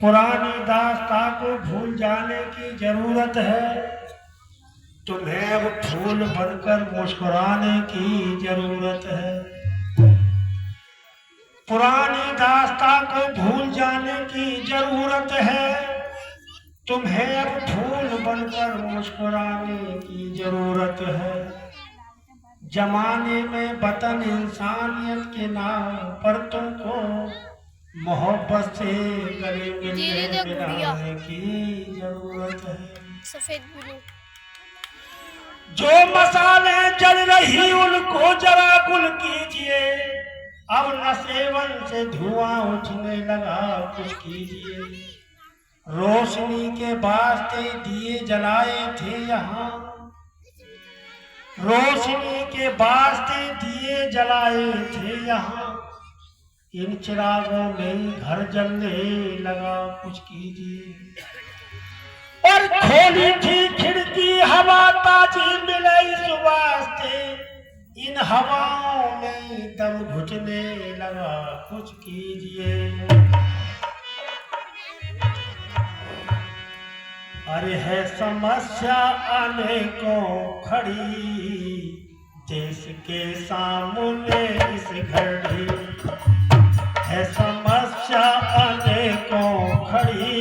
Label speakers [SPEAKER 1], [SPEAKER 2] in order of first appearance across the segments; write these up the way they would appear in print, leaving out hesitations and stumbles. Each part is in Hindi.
[SPEAKER 1] पुरानी दास्तां को भूल जाने की जरूरत है। तुम्हें अब फूल बनकर मुस्कुराने की जरूरत है। पुरानी दास्तां को भूल जाने की जरूरत है। तुम्हें अब फूल बनकर मुस्कुराने की जरूरत है। जमाने में वतन इंसानियत के नाम पर तुमको मोहब्बत से गले मिलने की जरूरत है।
[SPEAKER 2] सफेद ब्लू
[SPEAKER 1] जो मसाले जल रही उनको जरा गुल कीजिए। अब न सेवन से धुआं उठने लगा, कुछ कीजिए। रोशनी के वास्ते दिए जलाए थे यहाँ, रोशनी के वास्ते दिए जलाए थे यहाँ। इन चिरागों में घर जलने लगा, कुछ कीजिए। और खोली थी खिड़की हवा ताजी मिले इस वास्ते। इन हवाओं में दम घुटने लगा, कुछ कीजिए। अरे है समस्या अनेकों खड़ी देश के सामने इस घड़ी। है समस्या अनेकों खड़ी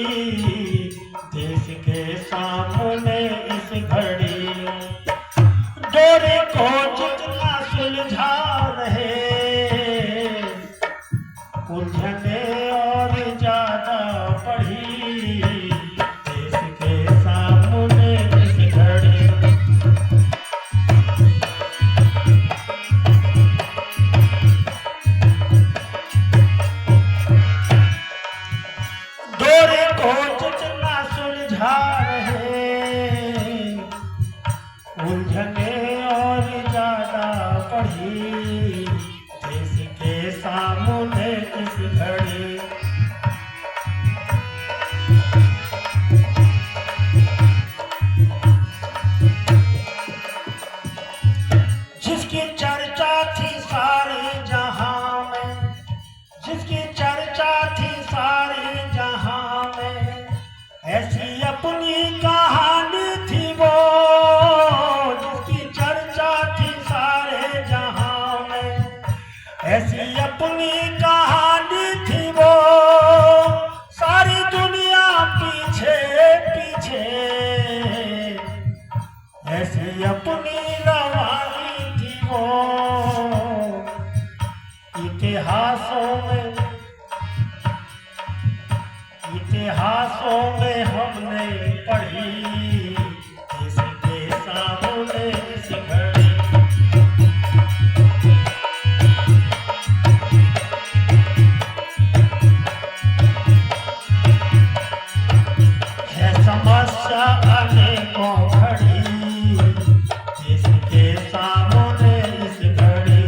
[SPEAKER 1] देश के सामने इस घड़ी। डोरे को जितना सुलझा रहे, उलझने और ज्यादा बढ़ी देश के सामने इस घड़ी। डोरे को जितना सुलझा रहे, उलझने और ज्यादा बढ़ी देश के सामने इस घड़ी। जिसकी चर्चा थी सारे जहां में, जिसकी चर्चा थी सारे जहां में, ऐसी अपनी कहानी थी वो। जिसकी चर्चा थी सारे जहां में, ऐसी अपनी कहानी थी वो। सारी दुनिया पीछे पीछे ऐसी अपनी रवानी थी वो। इतिहासों में हमने पढ़ी देश के सामने इस घड़ी। है समस्या अनेकों खड़ी देश के सामने इस घड़ी।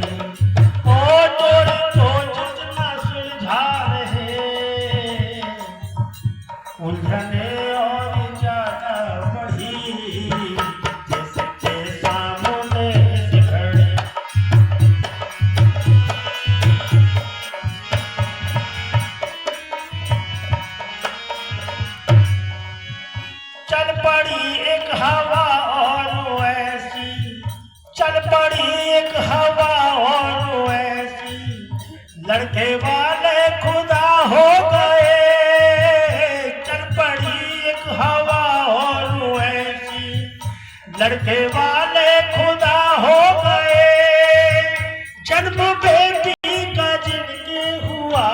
[SPEAKER 1] ओ डोरे को जितना सुलझा रहे, उलझने और ज्यादा बढ़ी देश के सामने इस घड़ी। चल पड़ी एक हवा और ऐसी, चल पड़ी एक हवा और ऐसी। लड़के वाले खुदा हो गए। चल पड़ी एक हवा और ऐसी, लड़के वाले खुदा हो गए। जन्म बेटी का जिनके हुआ,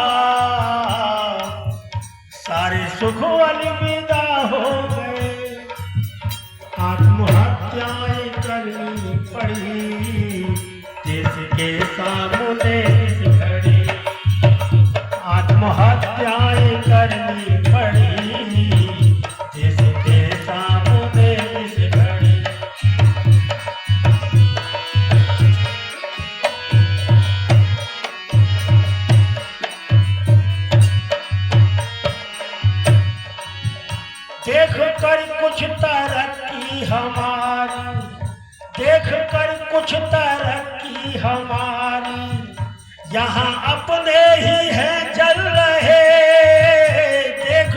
[SPEAKER 1] सारे सुख अलविदा हो गए। आत्महत्याएं करनी पड़ी देश के सामने इस घड़ी। आत्महत्याएं करनी पड़ी देश के सामने इस घड़ी। देख कर कुछ तरक्की हमारी, देख कर कुछ तरक्की हमारी। यहाँ अपने ही हैं जल रहे। देख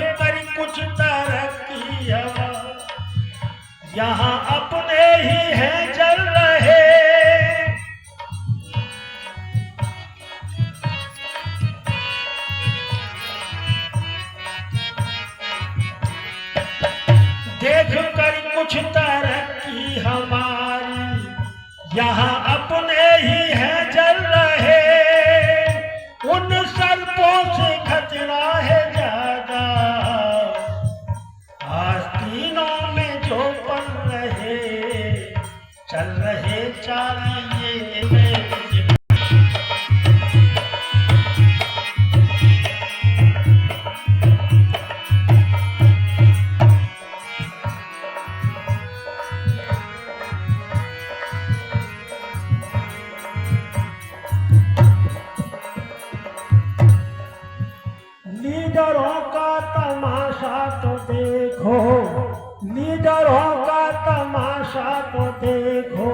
[SPEAKER 1] कुछ तरक्की हमारी, यहाँ अपने ही हैं जल रहे, उन सर्पों से खतरा है ज्यादा। आस्तीनों में जो पल रहे, चल रहे चालिए में। लीडरों का तमाशा तो देखो, लीडरों का तमाशा तो देखो,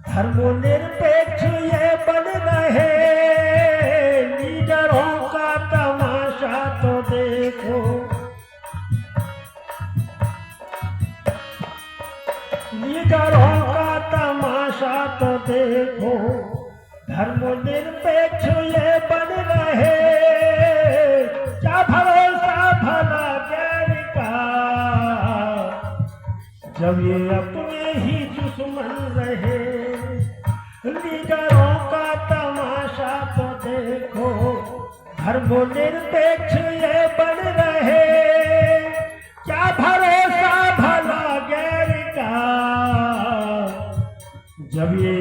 [SPEAKER 1] धर्मनिरपेक्ष ये बन रहे। लीडरों का तमाशा तो देखो, लीडरों का तमाशा तो देखो, धर्मनिरपेक्ष ये बन रहे। क्या भरोसा भला गैर का, जब ये अपने ही दुश्मन रहे। लीडरों का तमाशा तो देखो, धर्मनिरपेक्ष ये बन रहे। क्या भरोसा भला गैर का, जब ये